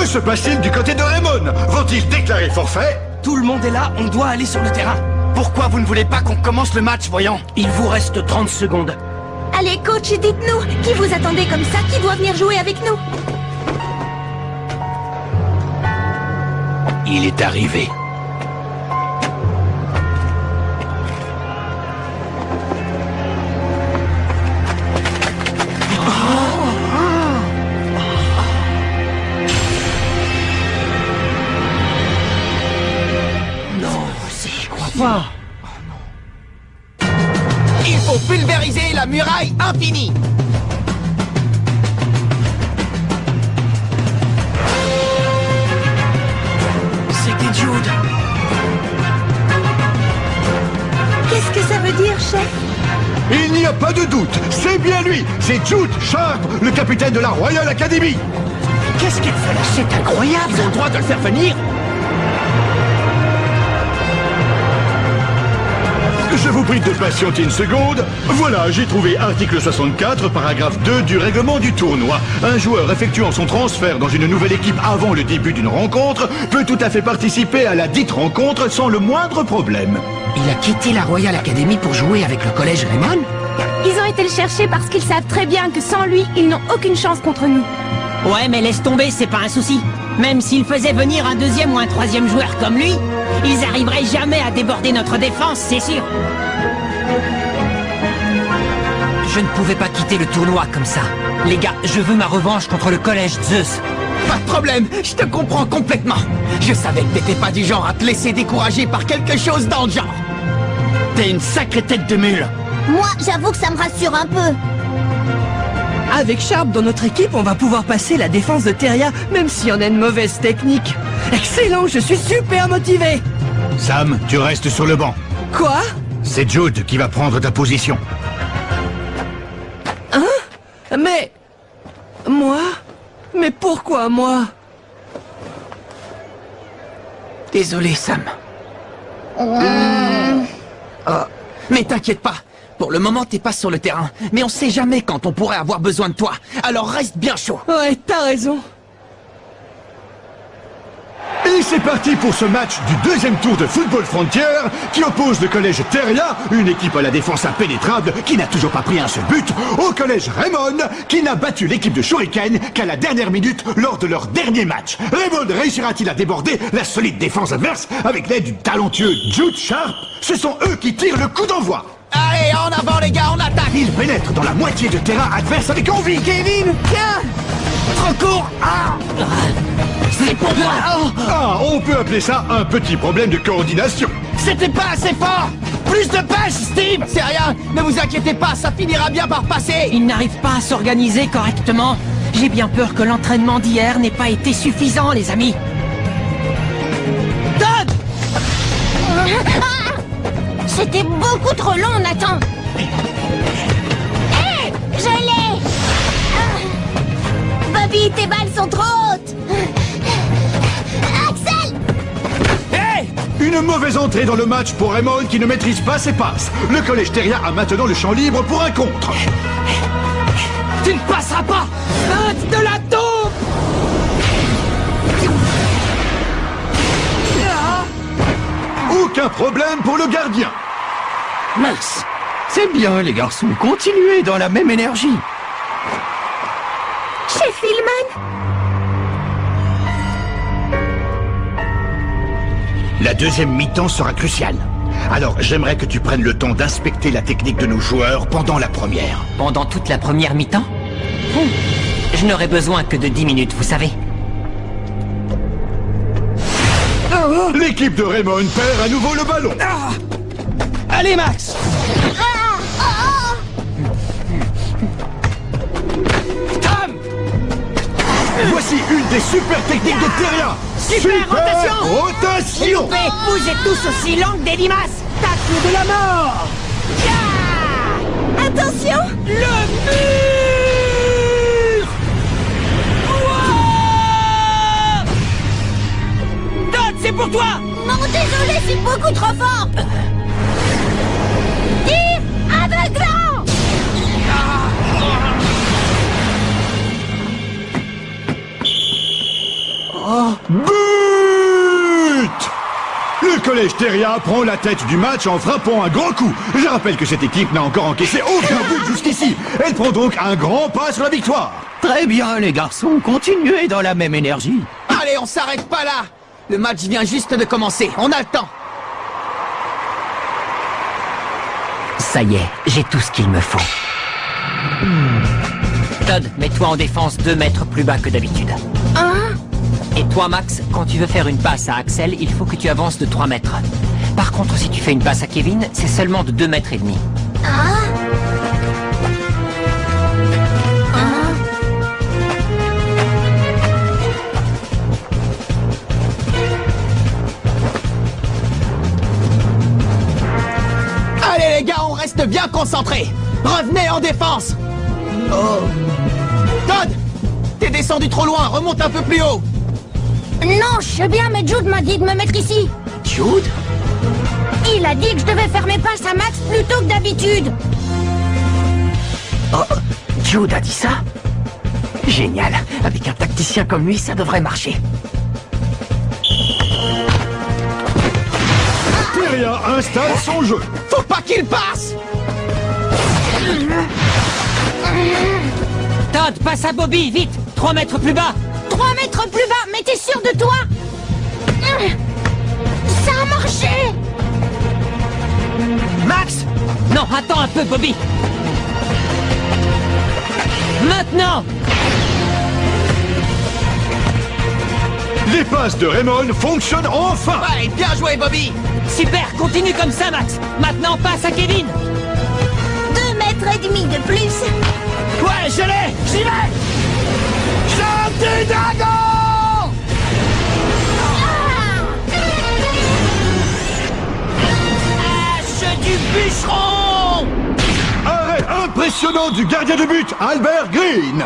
se passe-t-il du côté de Raymond? Vont-ils déclarer forfait? Tout le monde est là, on doit aller sur le terrain. Pourquoi vous ne voulez pas qu'on commence le match, voyons? Il vous reste 30 secondes. Allez, coach, dites-nous, qui vous attendez comme ça? Qui doit venir jouer avec nous? Il est arrivé. Pas. Il faut pulvériser la muraille infinie. C'était Jude. Qu'est-ce que ça veut dire, chef? Il n'y a pas de doute, c'est bien lui. C'est Jude Sharp, le capitaine de la Royal Academy. Qu'est-ce qu'il fait là? C'est incroyable. Ils ont le droit de le faire venir. Je vous prie de patienter une seconde. Voilà, j'ai trouvé article 64, paragraphe 2 du règlement du tournoi. Un joueur effectuant son transfert dans une nouvelle équipe avant le début d'une rencontre peut tout à fait participer à la dite rencontre sans le moindre problème. Il a quitté la Royal Academy pour jouer avec le collège Raymond? Ils ont été le chercher parce qu'ils savent très bien que sans lui, ils n'ont aucune chance contre nous. Ouais, mais laisse tomber, c'est pas un souci. Même s'ils faisaient venir un deuxième ou un troisième joueur comme lui, ils arriveraient jamais à déborder notre défense, c'est sûr. Je ne pouvais pas quitter le tournoi comme ça. Les gars, je veux ma revanche contre le collège Zeus. Pas de problème, je te comprends complètement. Je savais que t'étais pas du genre à te laisser décourager par quelque chose dans le genre. T'es une sacrée tête de mule. Moi, j'avoue que ça me rassure un peu. Avec Sharp dans notre équipe, on va pouvoir passer la défense de Teria, même si on a une mauvaise technique. Excellent, je suis super motivé. Sam, tu restes sur le banc. Quoi? C'est Jude qui va prendre ta position. Hein? Mais... Moi? Mais pourquoi moi? Désolé, Sam. Mais t'inquiète pas. Pour le moment, t'es pas sur le terrain. Mais on sait jamais quand on pourrait avoir besoin de toi. Alors reste bien chaud. Ouais, t'as raison. Et c'est parti pour ce match du deuxième tour de Football Frontier qui oppose le collège Teria, une équipe à la défense impénétrable qui n'a toujours pas pris un seul but, au collège Raymond qui n'a battu l'équipe de Shuriken qu'à la dernière minute lors de leur dernier match. Raymond réussira-t-il à déborder la solide défense adverse avec l'aide du talentueux Jude Sharp? Ce sont eux qui tirent le coup d'envoi. Allez, en avant les gars, on attaque. Ils pénètrent dans la moitié de terrain adverse avec envie. Kevin, tiens. Trop court. C'est pour moi. Ah, on peut appeler ça un petit problème de coordination. C'était pas assez fort. Plus de pêche, Steve. C'est rien, ne vous inquiétez pas, ça finira bien par passer. Ils n'arrivent pas à s'organiser correctement. J'ai bien peur que l'entraînement d'hier n'ait pas été suffisant, les amis. Todd. C'était beaucoup trop long, Nathan. Hé, je l'ai. Bobby, tes balles sont trop hautes. Axel. Hey. Une mauvaise entrée dans le match pour Raymond qui ne maîtrise pas ses passes. Le collège Teria a maintenant le champ libre pour un contre. Tu ne passeras pas. Feinte de la taupe. Aucun problème pour le gardien. Mince. C'est bien, les garçons. Continuez dans la même énergie. Chef Hillman. La deuxième mi-temps sera cruciale. Alors, j'aimerais que tu prennes le temps d'inspecter la technique de nos joueurs pendant la première. Pendant toute la première mi-temps? Je n'aurai besoin que de 10 minutes, vous savez. L'équipe de Raymond perd à nouveau le ballon. Allez, Max. Tom. Voici une des super techniques de Teria. Super rotation. Rotation. Loupé, vous êtes tous aussi longs que des limaces. Tacle de la mort. Attention. Le mur. Wow. Todd, c'est pour toi. Non, désolé, c'est beaucoup trop fort. Tir aveuglant. But! Le collège Theria prend la tête du match en frappant un grand coup. Je rappelle que cette équipe n'a encore encaissé aucun but jusqu'ici. Elle prend donc un grand pas sur la victoire. Très bien, les garçons, continuez dans la même énergie. Allez, on s'arrête pas là. Le match vient juste de commencer, on a le temps. Ça y est, j'ai tout ce qu'il me faut. Todd, mets-toi en défense 2 mètres plus bas que d'habitude. Et toi, Max, quand tu veux faire une passe à Axel, il faut que tu avances de 3 mètres. Par contre, si tu fais une passe à Kevin, c'est seulement de 2 mètres et demi. Allez les gars, on reste bien concentrés. Revenez en défense. Todd, t'es descendu trop loin, remonte un peu plus haut. Non, je sais bien, mais Jude m'a dit de me mettre ici. Jude? Il a dit que je devais faire mes passes à Max plus tôt que d'habitude. Jude a dit ça? Génial. Avec un tacticien comme lui, ça devrait marcher. Theria installe son jeu. Faut pas qu'il passe! Todd, passe à Bobby, vite! 3 mètres plus bas! 3 mètres plus bas, mais t'es sûr de toi? Ça a marché! Max! Non, attends un peu, Bobby! Maintenant! Les passes de Raymond fonctionnent enfin. Ouais, bien joué, Bobby! Super, continue comme ça, Max! Maintenant, passe à Kevin! 2 mètres et demi de plus. Ouais, je l'ai! J'y vais! Gentil dragon! Hache du bûcheron! Arrêt impressionnant du gardien de but, Albert Green.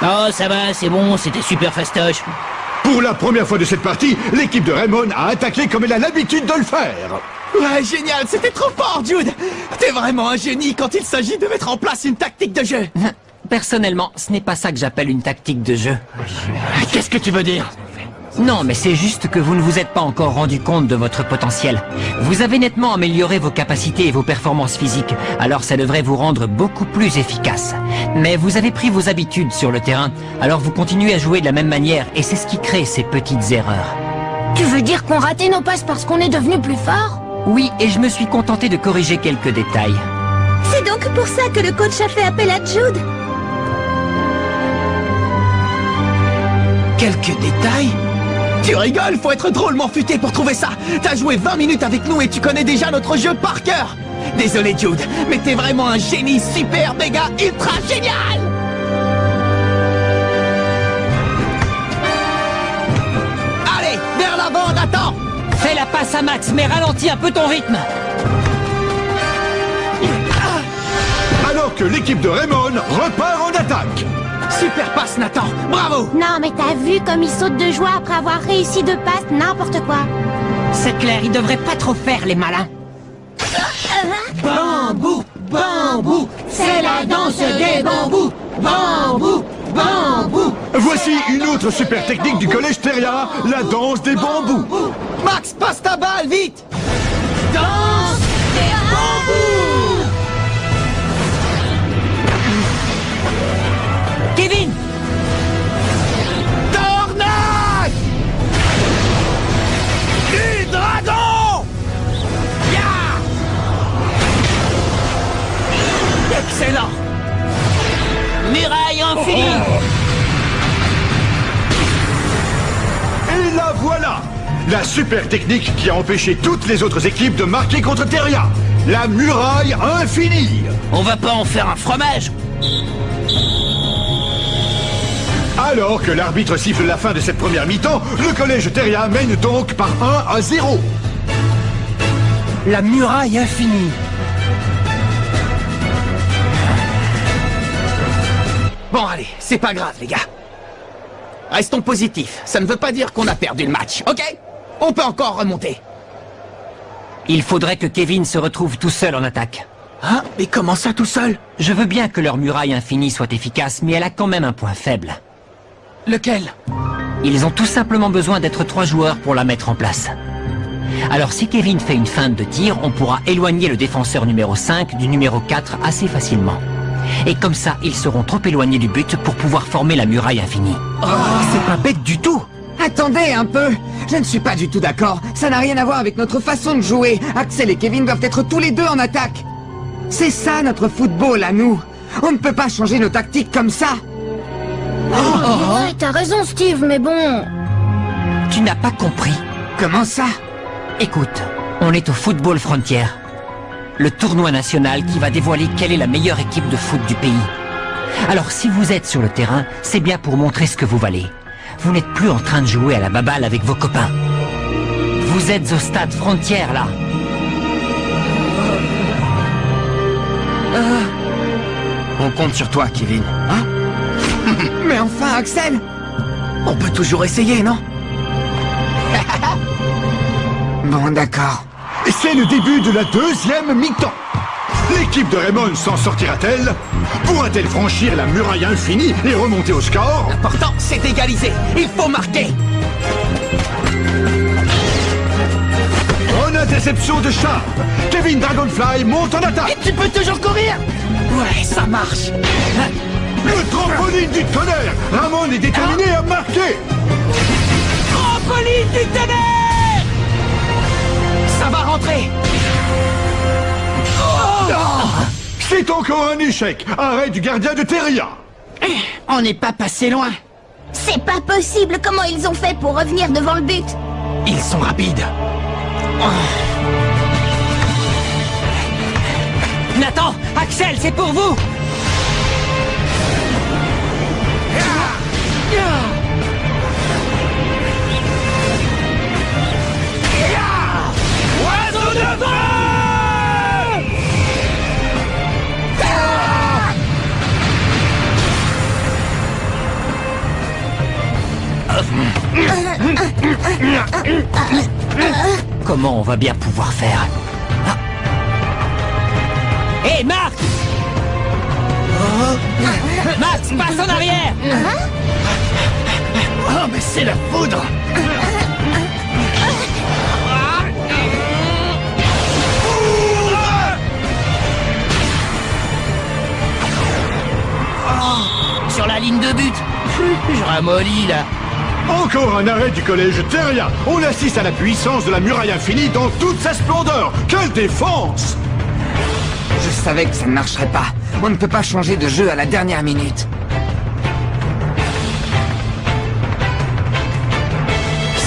Oh, ça va, c'est bon, c'était super fastoche. Pour la première fois de cette partie, l'équipe de Raymond a attaqué comme elle a l'habitude de le faire. Ouais, génial, c'était trop fort, Jude! T'es vraiment un génie quand il s'agit de mettre en place une tactique de jeu! Personnellement, ce n'est pas ça que j'appelle une tactique de jeu. Qu'est-ce que tu veux dire? Non, mais c'est juste que vous ne vous êtes pas encore rendu compte de votre potentiel. Vous avez nettement amélioré vos capacités et vos performances physiques, alors ça devrait vous rendre beaucoup plus efficace. Mais vous avez pris vos habitudes sur le terrain, alors vous continuez à jouer de la même manière, et c'est ce qui crée ces petites erreurs. Tu veux dire qu'on ratait nos passes parce qu'on est devenu plus fort? Oui, et je me suis contenté de corriger quelques détails. C'est donc pour ça que le coach a fait appel à Jude? Quelques détails? Tu rigoles, faut être drôlement futé pour trouver ça. T'as joué 20 minutes avec nous et tu connais déjà notre jeu par cœur. Désolé Jude, mais t'es vraiment un génie super méga ultra génial. Allez, vers l'avant, on attend. Fais la passe à Max, mais ralentis un peu ton rythme. Alors que l'équipe de Raymond repart en attaque. Super passe Nathan, bravo. Non, mais t'as vu comme il saute de joie après avoir réussi 2 passes, n'importe quoi. C'est clair, ils devraient pas trop faire les malins. Bambou, bambou, c'est la danse des bambous. Bambou, bambou. Voici une autre super technique du collège Theria, la danse des bambous. Max, passe ta balle, vite. Danse des bambous. Kevin! Tornade! Du dragon! Ya! Excellent! Muraille infinie! Et la voilà, la super technique qui a empêché toutes les autres équipes de marquer contre Theria. La muraille infinie. On va pas en faire un fromage? Alors que l'arbitre siffle la fin de cette première mi-temps, le collège Theria mène donc par 1-0. La muraille infinie. Bon allez, c'est pas grave les gars. Restons positifs, ça ne veut pas dire qu'on a perdu le match, ok? On peut encore remonter. Il faudrait que Kevin se retrouve tout seul en attaque. Hein? Mais comment ça tout seul? Je veux bien que leur muraille infinie soit efficace, mais elle a quand même un point faible. Lequel? Ils ont tout simplement besoin d'être 3 joueurs pour la mettre en place. Alors si Kevin fait une feinte de tir, on pourra éloigner le défenseur numéro 5 du numéro 4 assez facilement. Et comme ça, ils seront trop éloignés du but pour pouvoir former la muraille infinie. Oh, c'est pas bête du tout. Attendez un peu. Je ne suis pas du tout d'accord. Ça n'a rien à voir avec notre façon de jouer. Axel et Kevin doivent être tous les deux en attaque. C'est ça notre football à nous. On ne peut pas changer nos tactiques comme ça. Ouais, t'as raison, Steve, mais bon... Tu n'as pas compris. Comment ça? Écoute, on est au Football Frontier, le tournoi national qui va dévoiler quelle est la meilleure équipe de foot du pays. Alors si vous êtes sur le terrain, c'est bien pour montrer ce que vous valez. Vous n'êtes plus en train de jouer à la baballe avec vos copains. Vous êtes au stade Frontier, là. On compte sur toi, Kevin. Hein? Mais enfin, Axel! On peut toujours essayer, non? Bon, d'accord. C'est le début de la deuxième mi-temps. L'équipe de Raymond s'en sortira-t-elle? Pourra-t-elle franchir la muraille infinie et remonter au score? L'important, c'est d'égaliser. Il faut marquer. Bonne interception de Sharp. Kevin Dragonfly monte en attaque. Tu peux toujours courir. Ouais, ça marche. Le trampoline du tonnerre. Ramon est déterminé à marquer. Trampoline du tonnerre. Ça va rentrer. C'est encore un échec. Arrêt du gardien de Terria. On n'est pas passé loin. C'est pas possible. Comment ils ont fait pour revenir devant le but? Ils sont rapides. Nathan, Axel, c'est pour vous. Oiseau de feu! Comment on va bien pouvoir faire? Hé, Max! Max, passe en arrière! Oh, mais c'est la foudre! Sur la ligne de but! Je ramollis, là! Encore un arrêt du collège Terria. On assiste à la puissance de la muraille infinie dans toute sa splendeur. Quelle défense! Je savais que ça ne marcherait pas. On ne peut pas changer de jeu à la dernière minute.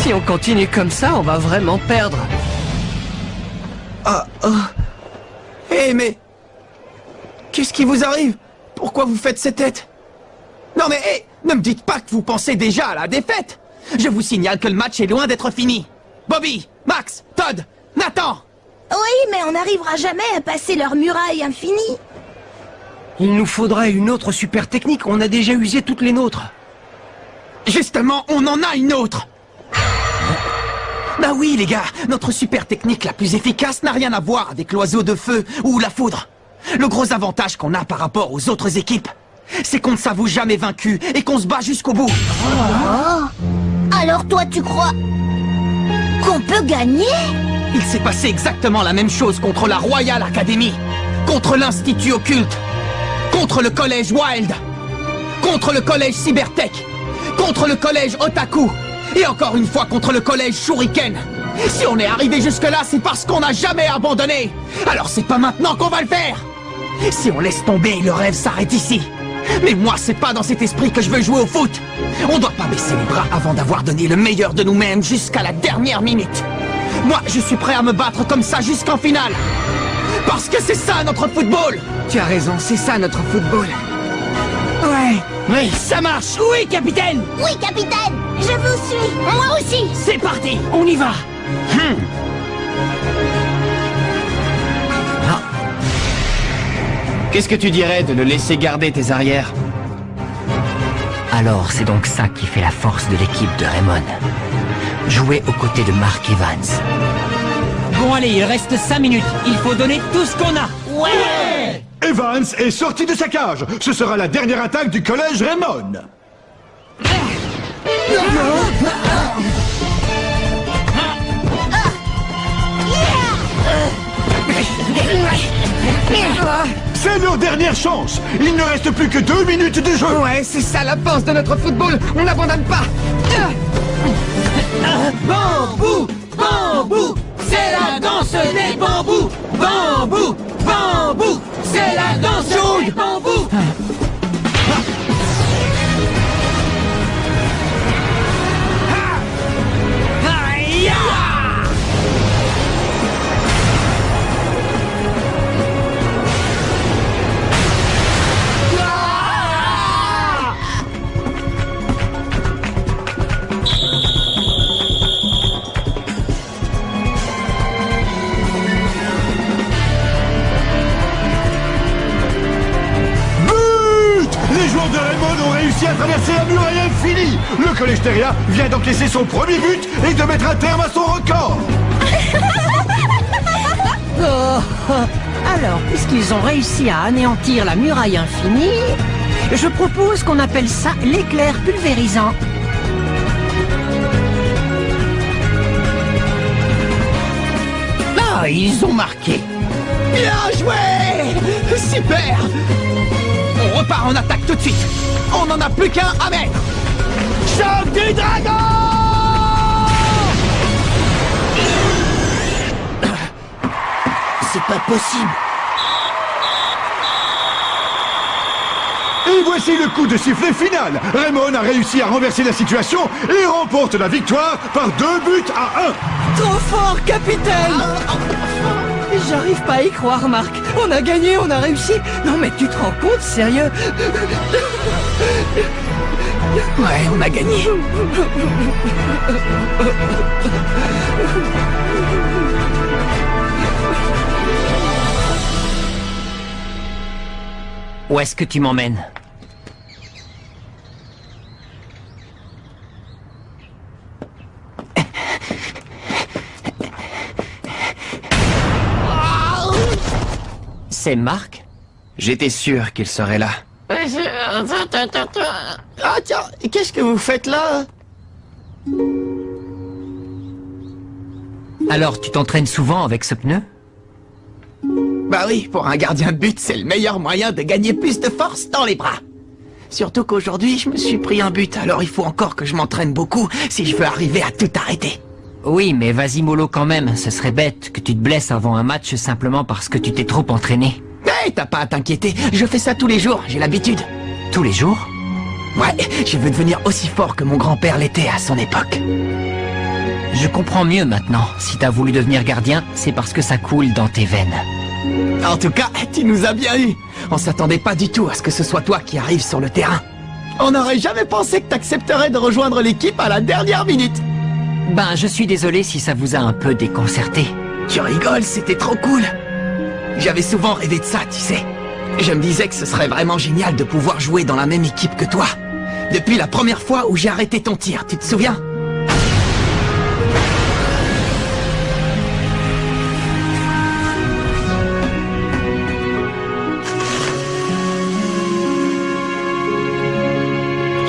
Si on continue comme ça, on va vraiment perdre. Hé, mais... Qu'est-ce qui vous arrive? Pourquoi vous faites ces têtes? Non mais, hé, ne me dites pas que vous pensez déjà à la défaite. Je vous signale que le match est loin d'être fini. Bobby, Max, Todd, Nathan. Oui, mais on n'arrivera jamais à passer leur muraille infinie. Il nous faudra une autre super technique, on a déjà usé toutes les nôtres. Justement, on en a une autre. Bah oui, les gars, notre super technique la plus efficace n'a rien à voir avec l'oiseau de feu ou la foudre. Le gros avantage qu'on a par rapport aux autres équipes, c'est qu'on ne s'avoue jamais vaincu et qu'on se bat jusqu'au bout. Alors toi, tu crois qu'on peut gagner? Il s'est passé exactement la même chose contre la Royal Academy, contre l'Institut Occulte, contre le collège Wild, contre le collège Cybertech, contre le collège Otaku, et encore une fois contre le collège Shuriken. Si on est arrivé jusque-là, c'est parce qu'on n'a jamais abandonné. Alors c'est pas maintenant qu'on va le faire. Si on laisse tomber, le rêve s'arrête ici. Mais moi, c'est pas dans cet esprit que je veux jouer au foot. On doit pas baisser les bras avant d'avoir donné le meilleur de nous-mêmes jusqu'à la dernière minute. Moi, je suis prêt à me battre comme ça jusqu'en finale. Parce que c'est ça notre football. Tu as raison, c'est ça notre football. Ouais. Oui, ça marche! Oui, capitaine! Oui, capitaine! Je vous suis! Moi aussi! C'est parti! On y va! Qu'est-ce que tu dirais de le laisser garder tes arrières? Alors c'est donc ça qui fait la force de l'équipe de Raymond. Jouer aux côtés de Mark Evans. Bon allez, il reste 5 minutes. Il faut donner tout ce qu'on a. Ouais! Evans est sorti de sa cage. Ce sera la dernière attaque du collège Raymond. C'est leur dernière chance. Il ne reste plus que 2 minutes de jeu. Ouais, c'est ça la force de notre football. On n'abandonne pas. Bambou, bambou, c'est la danse des bambous. Bambou, bambou, c'est la danse des bambous. À traverser la muraille infinie. Le collège Teria vient d'encaisser son premier but et de mettre un terme à son record. Alors, puisqu'ils ont réussi à anéantir la muraille infinie, je propose qu'on appelle ça l'éclair pulvérisant. Ah, ils ont marqué. Bien joué! Super! On repart en attaque tout de suite. On n'en a plus qu'un à mettre. Choc du dragon! C'est pas possible. Et voici le coup de sifflet final. Raymond a réussi à renverser la situation et remporte la victoire par 2 buts à 1. Trop fort, capitaine! J'arrive pas à y croire, Marc. On a gagné, on a réussi. Non, mais tu te rends compte, sérieux? Ouais, on a gagné. Où est-ce que tu m'emmènes? C'est Marc? J'étais sûr qu'il serait là. Ah tiens, qu'est-ce que vous faites là? Alors, tu t'entraînes souvent avec ce pneu? Bah oui, pour un gardien de but, c'est le meilleur moyen de gagner plus de force dans les bras. Surtout qu'aujourd'hui, je me suis pris un but, alors il faut encore que je m'entraîne beaucoup si je veux arriver à tout arrêter. Oui, mais vas-y mollo quand même, ce serait bête que tu te blesses avant un match simplement parce que tu t'es trop entraîné. Mais t'as pas à t'inquiéter, je fais ça tous les jours, j'ai l'habitude. Tous les jours? Ouais, je veux devenir aussi fort que mon grand-père l'était à son époque. Je comprends mieux maintenant. Si t'as voulu devenir gardien, c'est parce que ça coule dans tes veines. En tout cas, tu nous as bien eu. On s'attendait pas du tout à ce que ce soit toi qui arrives sur le terrain. On n'aurait jamais pensé que t'accepterais de rejoindre l'équipe à la dernière minute. Ben, je suis désolé si ça vous a un peu déconcerté. Tu rigoles, c'était trop cool. J'avais souvent rêvé de ça, tu sais. Je me disais que ce serait vraiment génial de pouvoir jouer dans la même équipe que toi. Depuis la première fois où j'ai arrêté ton tir, tu te souviens?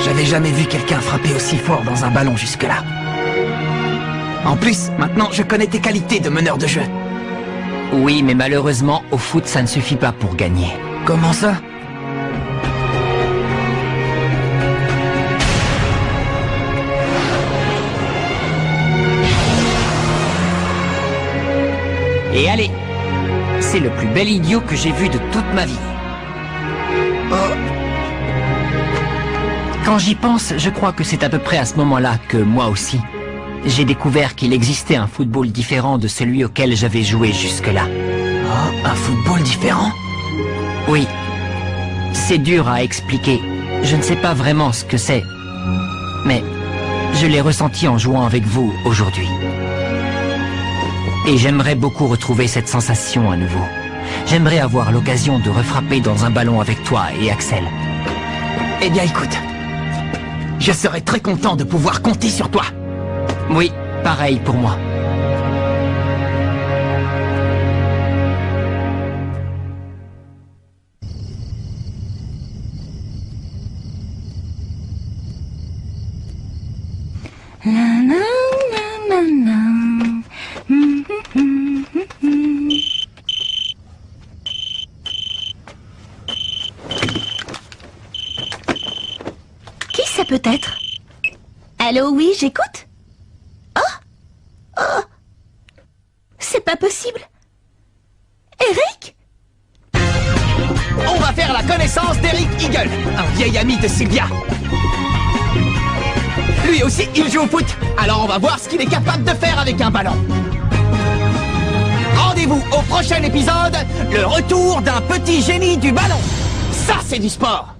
J'avais jamais vu quelqu'un frapper aussi fort dans un ballon jusque-là. En plus, maintenant, je connais tes qualités de meneur de jeu. Oui, mais malheureusement, au foot, ça ne suffit pas pour gagner. Comment ça? Et allez, c'est le plus bel idiot que j'ai vu de toute ma vie. Quand j'y pense, je crois que c'est à peu près à ce moment-là que moi aussi, j'ai découvert qu'il existait un football différent de celui auquel j'avais joué jusque-là. Oh, un football différent? Oui. C'est dur à expliquer. Je ne sais pas vraiment ce que c'est. Mais je l'ai ressenti en jouant avec vous aujourd'hui. Et j'aimerais beaucoup retrouver cette sensation à nouveau. J'aimerais avoir l'occasion de refrapper dans un ballon avec toi et Axel. Eh bien écoute, je serais très content de pouvoir compter sur toi. Oui, pareil pour moi. peut-être. Allô, oui, j'écoute. Oh. C'est pas possible. Eric? On va faire la connaissance d'Eric Eagle, un vieil ami de Sylvia. Lui aussi, il joue au foot. Alors on va voir ce qu'il est capable de faire avec un ballon. Rendez-vous au prochain épisode, le retour d'un petit génie du ballon. Ça, c'est du sport.